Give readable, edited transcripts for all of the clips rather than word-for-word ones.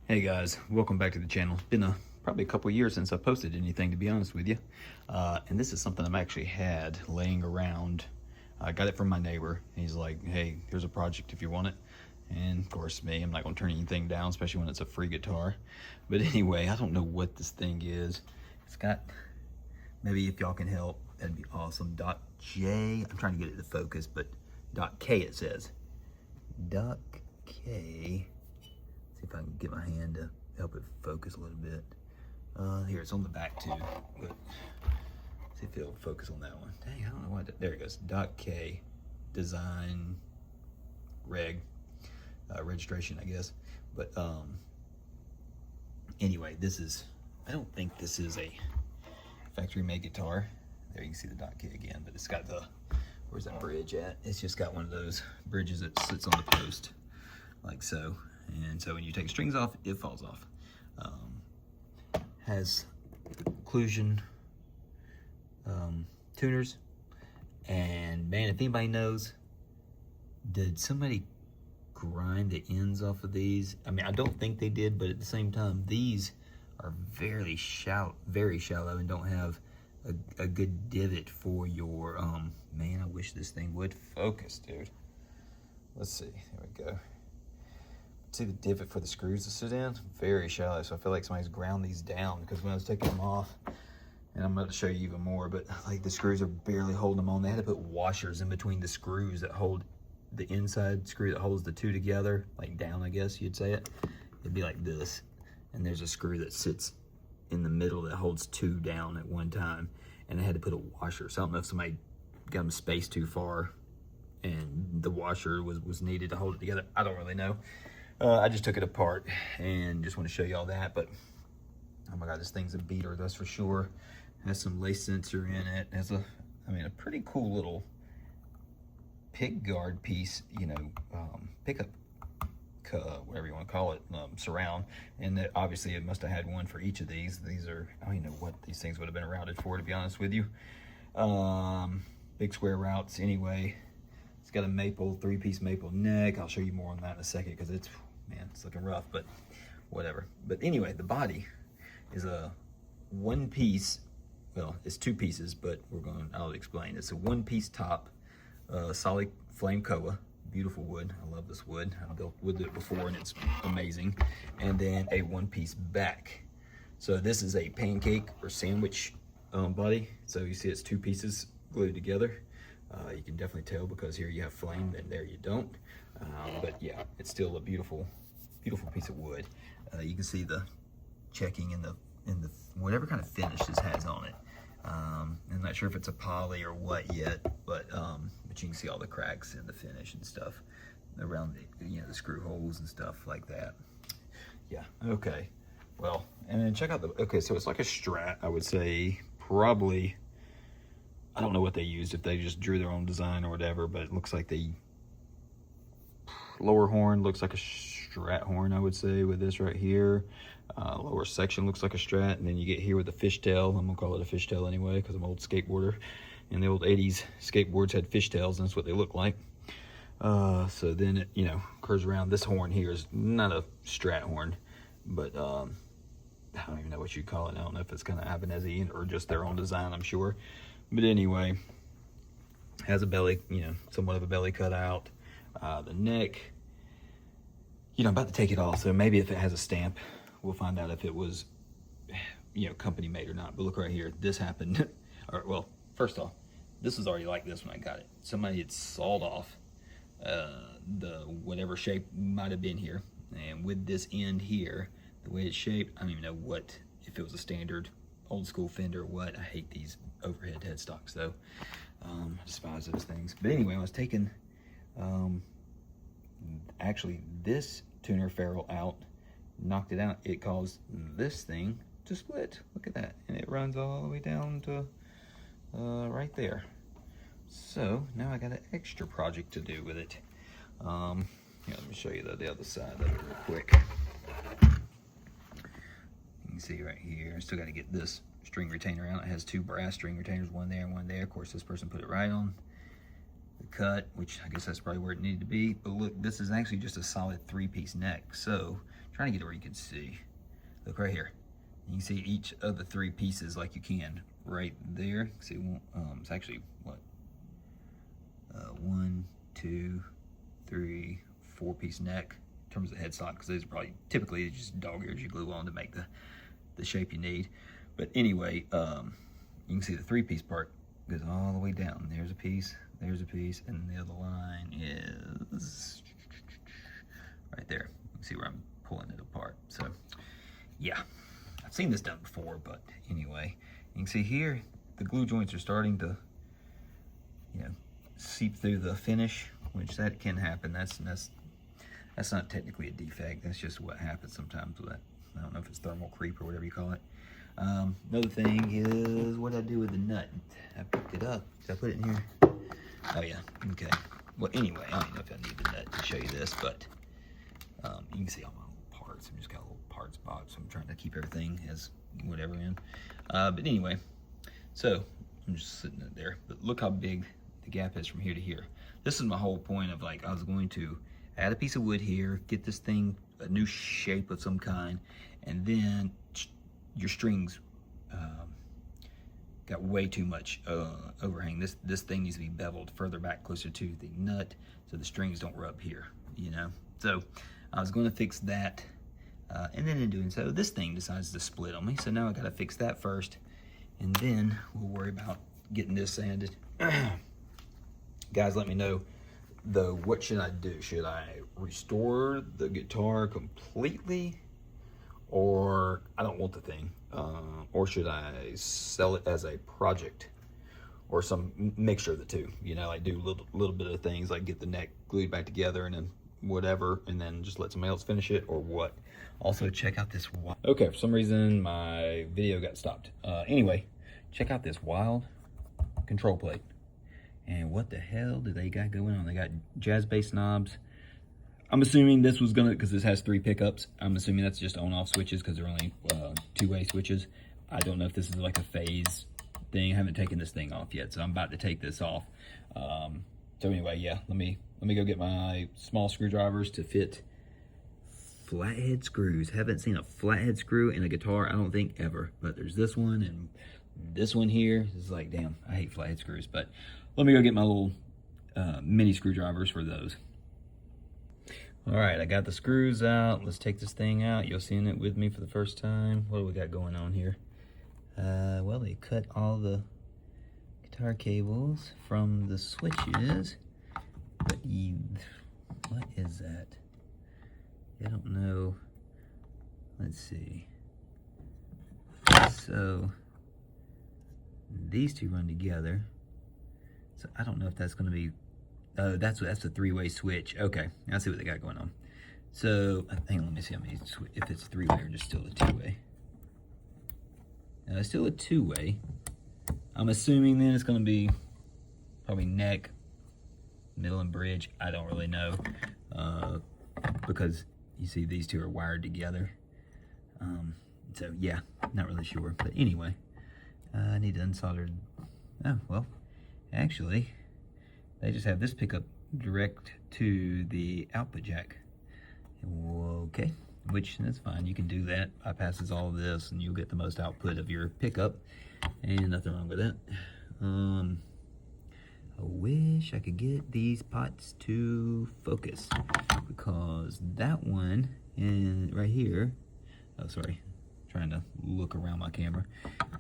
Hey guys, welcome back to the channel. It's been probably a couple years since I posted anything, to be honest with you. And this is something I've actually had laying around. I got it from my neighbor. He's like, hey, here's a project if you want it. And of course, I'm not going to turn anything down, especially when it's a free guitar. But anyway, I don't know what this thing is. It's got, maybe if y'all can help, that'd be awesome. .J, I'm trying to get it to focus, but .K it says. .K. See if I can get my hand to help it focus a little bit. Here, it's on the back too, but see if it'll focus on that one. Dang, I don't know why. There it goes. .K design registration, I guess. But anyway, this is, I don't think this is a factory made guitar. There you can see the .K again, but it's got the, where's that bridge at? It's just got one of those bridges that sits on the post, like so. And so when you take strings off, it falls off. Has occlusion tuners. And man, if anybody knows, did somebody grind the ends off of these? I mean, I don't think they did, but at the same time, these are very shallow and don't have a good divot for your, man, I wish this thing would focus, dude. Let's see, there we go. See the divot for the screws to sit in? Very shallow, so I feel like somebody's ground these down, because when I was taking them off, and I'm going to show you even more, but like the screws are barely holding them on. They had to put washers in between the screws that hold the inside screw that holds the two together, like down, I guess you'd say it. It'd be like this, and there's a screw that sits in the middle that holds two down at one time, and I had to put a washer. So I don't know if somebody got them spaced too far and the washer was needed to hold it together. I don't really know. I just took it apart and just want to show you all that, but oh my God, this thing's a beater, that's for sure. Has some lace sensor in it. Has a pretty cool little pick guard piece, pickup, whatever you want to call it, surround. And obviously it must have had one for each of these. These are, I don't even know what these things would have been routed for, to be honest with you. Big square routes anyway. It's got a maple, 3-piece maple neck. I'll show you more on that in a second, because it's, man, it's looking rough, but whatever. But anyway, the body is a 1-piece, well, it's 2 pieces, but I'll explain. It's a 1-piece top, solid flame koa, beautiful wood. I love this wood. I've built with it before and it's amazing. And then a 1-piece back. So this is a pancake or sandwich body. So you see it's 2 pieces glued together. You can definitely tell because here you have flame and there you don't. But yeah, it's still a beautiful, beautiful piece of wood. You can see the checking in the whatever kind of finish this has on it. I'm not sure if it's a poly or what yet, but you can see all the cracks in the finish and stuff around the screw holes and stuff like that. Yeah, okay. Well, and then check out okay, so it's like a Strat, I would say, probably. I don't know what they used, if they just drew their own design or whatever, but it looks like the lower horn looks like a Strat horn, I would say, with this right here. Lower section looks like a Strat, and then you get here with the fishtail. I'm gonna call it a fishtail anyway, because I'm an old skateboarder. And the old 80s skateboards had fishtails, and that's what they look like. So then it, curves around. This horn here is not a Strat horn, but I don't even know what you call it. I don't know if it's kind of Ibanez or just their own design, I'm sure. But anyway, has a belly, somewhat of a belly cutout. The neck, I'm about to take it off, so maybe if it has a stamp, we'll find out if it was, company made or not. But look right here, this happened. Well, first off, this was already like this when I got it. Somebody had sawed off the whatever shape might have been here. And with this end here, the way it's shaped, I don't even know if it was a standard old school Fender or what. I hate these overhead headstocks though. I despise those things. But anyway, I was taking actually this tuner ferrule out, knocked it out. It caused this thing to split. Look at that. And it runs all the way down to right there. So now I got an extra project to do with it. Here, let me show you the other side of it real quick. You can see right here, I still got to get this string retainer out. It has 2 brass string retainers, one there and one there. Of course, this person put it right on the cut, which I guess that's probably where it needed to be. But look, this is actually just a solid 3-piece neck. So trying to get it where you can see. Look right here. You can see each of the 3 pieces like you can right there. See, it's actually what? 1, 2, 3, 4 piece neck in terms of headstock, because those are probably typically just dog ears you glue on to make the shape you need. But anyway, you can see the 3-piece part goes all the way down. There's a piece, and the other line is right there. You can see where I'm pulling it apart. So yeah, I've seen this done before, but anyway, you can see here the glue joints are starting to, you know, seep through the finish, which that can happen. That's not technically a defect. That's just what happens sometimes with that. I don't know if it's thermal creep or whatever you call it. Another thing is, what did I do with the nut? I picked it up. Did I put it in here? Oh yeah, okay. Well, anyway, I don't know if I need the nut to show you this, but you can see all my little parts. I've just got a little parts box. So I'm trying to keep everything as whatever in. But anyway, so I'm just sitting there. But look how big the gap is from here to here. This is my whole point of, like, I was going to add a piece of wood here, get this thing a new shape of some kind, and then your strings got way too much overhang. This thing needs to be beveled further back, closer to the nut, so the strings don't rub here, you know? So I was going to fix that, and then in doing so, this thing decides to split on me. So now I got to fix that first, and then we'll worry about getting this sanded. Guys, let me know, though, what should I do? Should I restore the guitar completely? Or I don't want the thing, or should I sell it as a project, or some mixture of the two? You know, like do little bit of things, like get the neck glued back together and then whatever, and then just let somebody else finish it, or what? Also, check out this wild. Okay, for some reason my video got stopped. Anyway, check out this wild control plate. And what the hell do they got going on? They got jazz bass knobs. I'm assuming this was gonna, because this has 3 pickups, I'm assuming that's just on-off switches, because they're only 2-way switches. I don't know if this is like a phase thing. I haven't taken this thing off yet, so I'm about to take this off. So anyway, yeah, let me go get my small screwdrivers to fit flathead screws. Haven't seen a flathead screw in a guitar, I don't think, ever. But there's this one and this one here. It's like, damn, I hate flathead screws. But let me go get my little mini screwdrivers for those. All right, I got the screws out. Let's take this thing out. You're seeing it with me for the first time. What do we got going on here? Well, they cut all the guitar cables from the switches. But what is that? I don't know. Let's see. So these two run together. So I don't know if that's going to be. That's a 3-way switch. Okay, I see what they got going on. So hang on, let me see how many. If it's 3-way or just still a 2-way. Still a 2-way. I'm assuming then it's going to be probably neck, middle, and bridge. I don't really know, because you see these two are wired together. So yeah, not really sure. But anyway, I need to unsolder. Oh well, actually. They just have this pickup direct to the output jack. Okay, which that's fine. You can do that. Bypasses all of this, and you'll get the most output of your pickup. And nothing wrong with that. I wish I could get these pots to focus, because that one and right here. Oh, sorry. Trying to look around my camera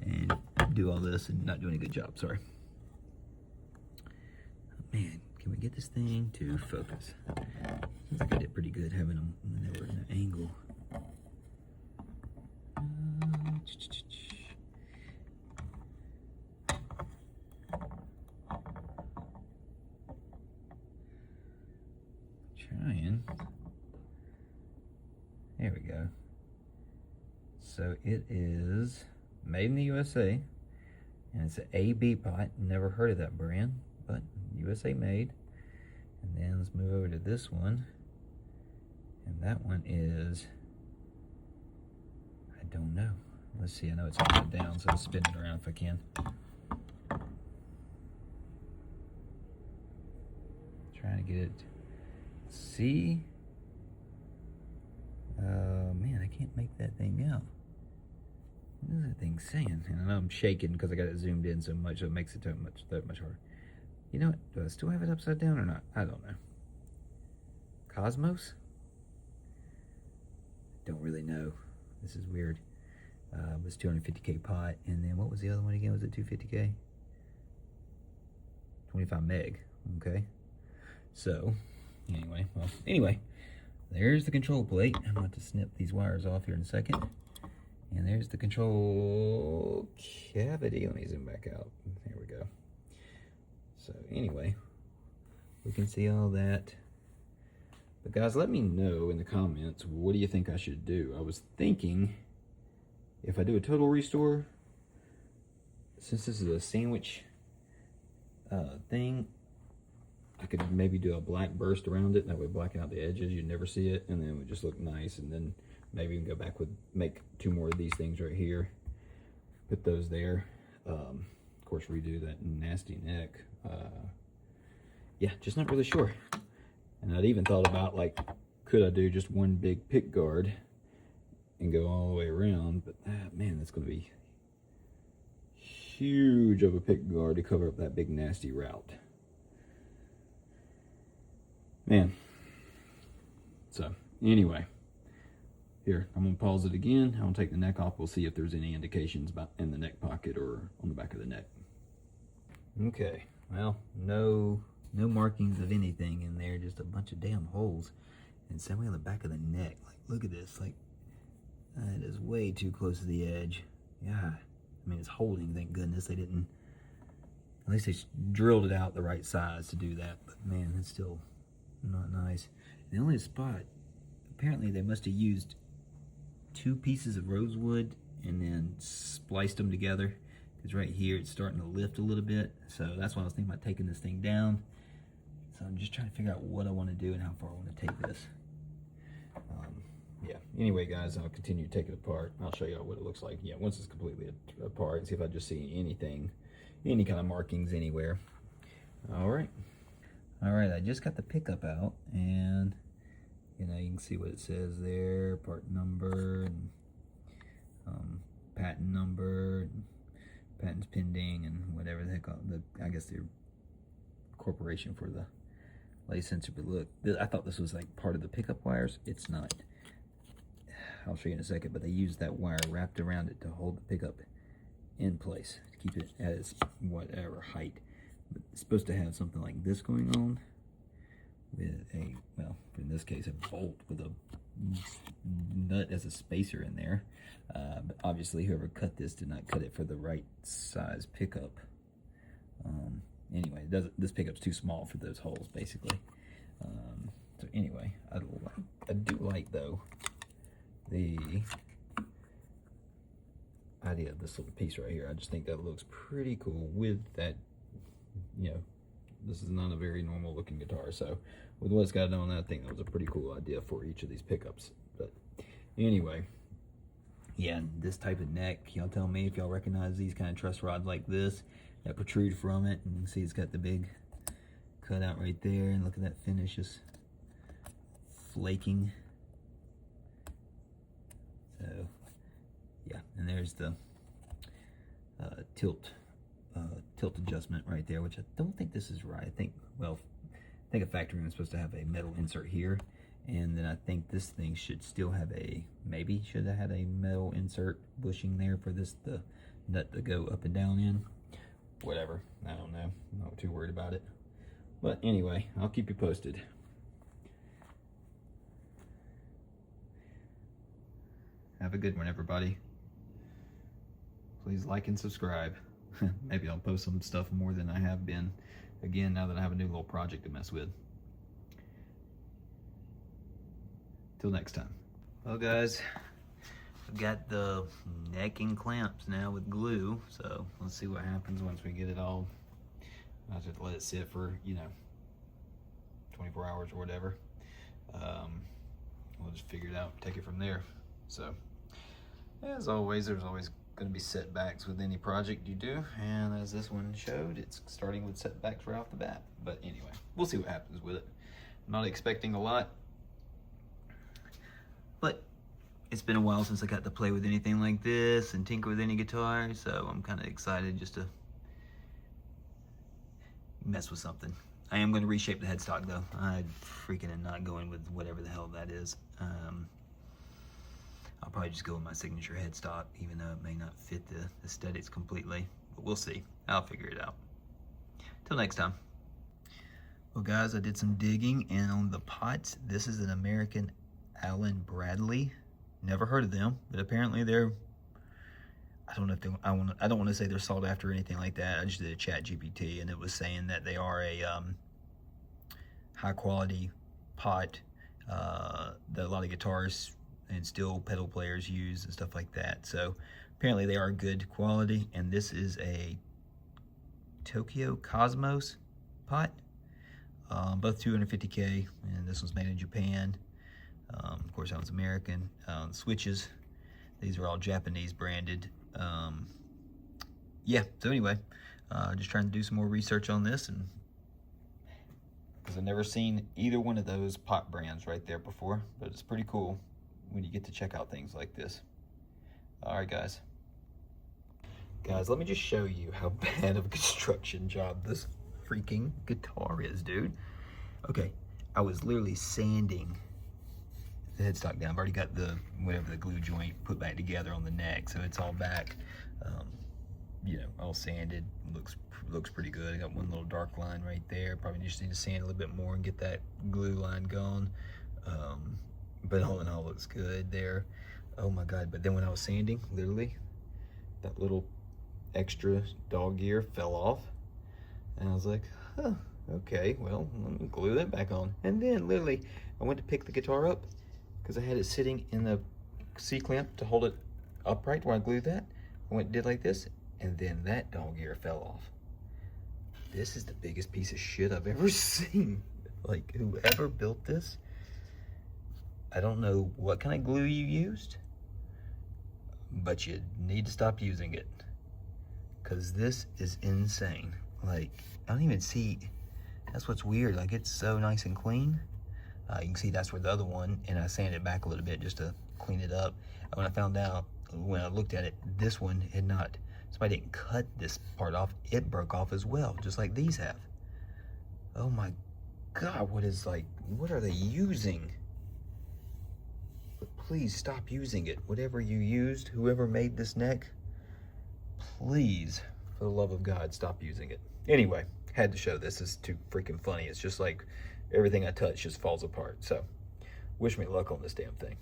and do all this and not doing a good job. Sorry. Man, can we get this thing to focus? Seems like I did pretty good having them when they were in an angle. Trying. There we go. So it is made in the USA, and it's an AB pot. Never heard of that brand, but USA made. And then let's move over to this one, and that one is, I don't know. Let's see. I know it's upside down, so I'll spin it around if I can. Trying to get it. See. can't make that thing out. What is that thing saying? And I know I'm shaking because I got it zoomed in so much, so it makes it that much harder. You know what? Do I still have it upside down or not? I don't know. Cosmos? Don't really know. This is weird. It was 250K pot, and then what was the other one again? Was it 250K? 25 meg. Okay. So, anyway, there's the control plate. I'm about to snip these wires off here in a second. And there's the control cavity. Let me zoom back out. There we go. So anyway, we can see all that. But guys, let me know in the comments, what do you think I should do? I was thinking, if I do a total restore, since this is a sandwich thing, I could maybe do a black burst around it. That would black out the edges. You'd never see it, and then it would just look nice. And then maybe you can go back with, make 2 more of these things right here. Put those there. Of course, redo that nasty neck. Yeah, just not really sure. And I'd even thought about, like, could I do just one big pick guard and go all the way around? But man, that's going to be huge of a pick guard to cover up that big nasty route. Man. So anyway, here, I'm gonna pause it again. I'm gonna take the neck off. We'll see if there's any indications about in the neck pocket or on the back of the neck. Okay, well, no markings of anything in there, just a bunch of damn holes. And same way on the back of the neck. Like, look at this, like, that is way too close to the edge. Yeah, I mean, it's holding, thank goodness. They didn't, at least they drilled it out the right size to do that. But man, it's still not nice. The only spot, apparently they must have used 2 pieces of rosewood and then spliced them together, because right here it's starting to lift a little bit. So that's why I was thinking about taking this thing down. So I'm just trying to figure out what I want to do and how far I want to take this. Yeah, anyway guys, I'll continue to take it apart. I'll show you what it looks like. Yeah, once it's completely apart, and see if I just see anything, any kind of markings anywhere. All right, I just got the pickup out, and you know, you can see what it says there, part number, and patent number, and patents pending, and whatever the heck, I guess the corporation for the lay sensor. But look, I thought this was like part of the pickup wires. It's not. I'll show you in a second, but they used that wire wrapped around it to hold the pickup in place, to keep it at its whatever height. But it's supposed to have something like this going on with a, well, in this case, a bolt with a nut as a spacer in there. But obviously whoever cut this did not cut it for the right size pickup. Anyway, this pickup's too small for those holes, basically. So anyway, I do like though the idea of this little piece right here. I just think that looks pretty cool with that, you know, this is not a very normal looking guitar. So with what it's got on that, I think that was a pretty cool idea for each of these pickups. But anyway, yeah, this type of neck, y'all tell me if y'all recognize these kind of truss rods like this that protrude from it. And you can see it's got the big cutout right there, and look at that finish, just flaking. So yeah, and there's the tilt adjustment right there, which I don't think this is right. I think a factory one's supposed to have a metal insert here, and then I think this thing should still have maybe should have had a metal insert bushing there for the nut to go up and down in. Whatever, I don't know, I'm not too worried about it. But anyway, I'll keep you posted. Have a good one, everybody. Please like and subscribe. Maybe I'll post some stuff more than I have been, again, now that I have a new little project to mess with. Till next time. Well guys, I've got the necking clamps now with glue, so let's see what happens once we get it all. I'll just let it sit for, 24 hours or whatever. We'll just figure it out, take it from there. So, as always, there's always going to be setbacks with any project you do, and as this one showed, it's starting with setbacks right off the bat. But anyway, we'll see what happens with it. I'm not expecting a lot, but it's it's been a while since I got to play with anything like this and tinker with any guitar, so I'm kind of excited just to mess with something. I am going to reshape the headstock though. I freaking am not going with whatever the hell that is. I'll probably just go with my signature headstock, even though it may not fit the aesthetics completely, but we'll see. I'll figure it out. Till next time. Well guys, I did some digging, and on the pots, this is an American Allen Bradley. Never heard of them, but apparently they're, I don't know if they, I don't want to say they're sought after or anything like that. I just did a chat GPT, and it was saying that they are a high quality pot that a lot of guitarists and steel pedal players use and stuff like that. So apparently they are good quality, and this is a Tokyo Cosmos pot. Both 250K, and this one's made in Japan. Of course, that one's American. Switches, these are all Japanese branded. Yeah, so anyway, just trying to do some more research on this, and because I've never seen either one of those pot brands right there before, but it's pretty cool when you get to check out things like this. All right, guys. Guys, let me just show you how bad of a construction job this freaking guitar is, dude. Okay, I was literally sanding the headstock down. I've already got the whatever the glue joint put back together on the neck, so it's all back, you know, all sanded. Looks pretty good. I got one little dark line right there. Probably just need to sand a little bit more and get that glue line gone. But all in all, looks good there. Oh my God! But then when I was sanding, literally, that little extra dog ear fell off. And I was like, huh, okay, well, let me glue that back on. And then literally, I went to pick the guitar up because I had it sitting in the C-clamp to hold it upright where I glued that. I went and did like this, and then that dog ear fell off. This is the biggest piece of shit I've ever seen. Like, whoever built this, I don't know what kind of glue you used, but you need to stop using it, because this is insane. Like, I don't even see, that's what's weird, like it's so nice and clean. You can see that's where the other one, and I sanded it back a little bit just to clean it up. And when I found out, when I looked at it, this one had not, somebody didn't cut this part off, it broke off as well, just like these have. Oh my God, what are they using? But please stop using it. Whatever you used, whoever made this neck, please, for the love of God, stop using it. Anyway, had to show this. It's too freaking funny. It's just like everything I touch just falls apart. So, wish me luck on this damn thing.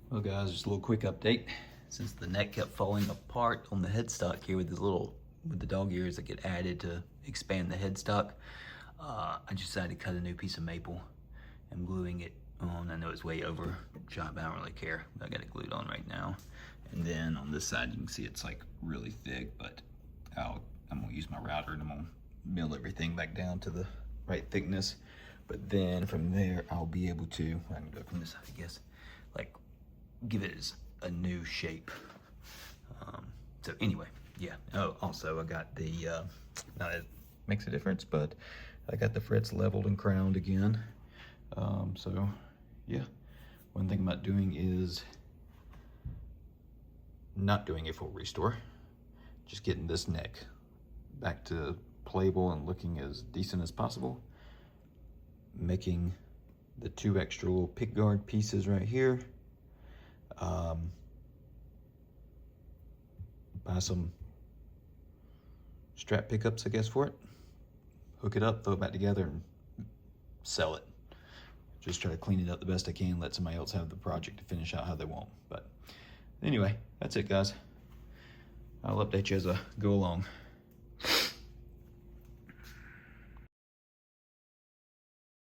Well, guys, just a little quick update. Since the neck kept falling apart on the headstock here with the dog ears that get added to expand the headstock, I just decided to cut a new piece of maple. I'm gluing it on. I know it's way over job, I don't really care. I got it glued on right now. And then on this side, you can see it's like really thick, but I'm gonna use my router and I'm gonna mill everything back down to the right thickness. But then from there, I'll be able to, I can go from this side, I guess, like give it a new shape. So anyway, yeah. Oh, also I got the, not that it makes a difference, but I got the frets leveled and crowned again. So yeah, one thing I'm not doing is not doing a full restore, just getting this neck back to playable and looking as decent as possible. Making the 2 extra little pick guard pieces right here. Buy some strap pickups, I guess, for it. Hook it up, throw it back together, and sell it. Just try to clean it up the best I can, let somebody else have the project to finish out how they want. But anyway, that's it, guys. I'll update you as I go along.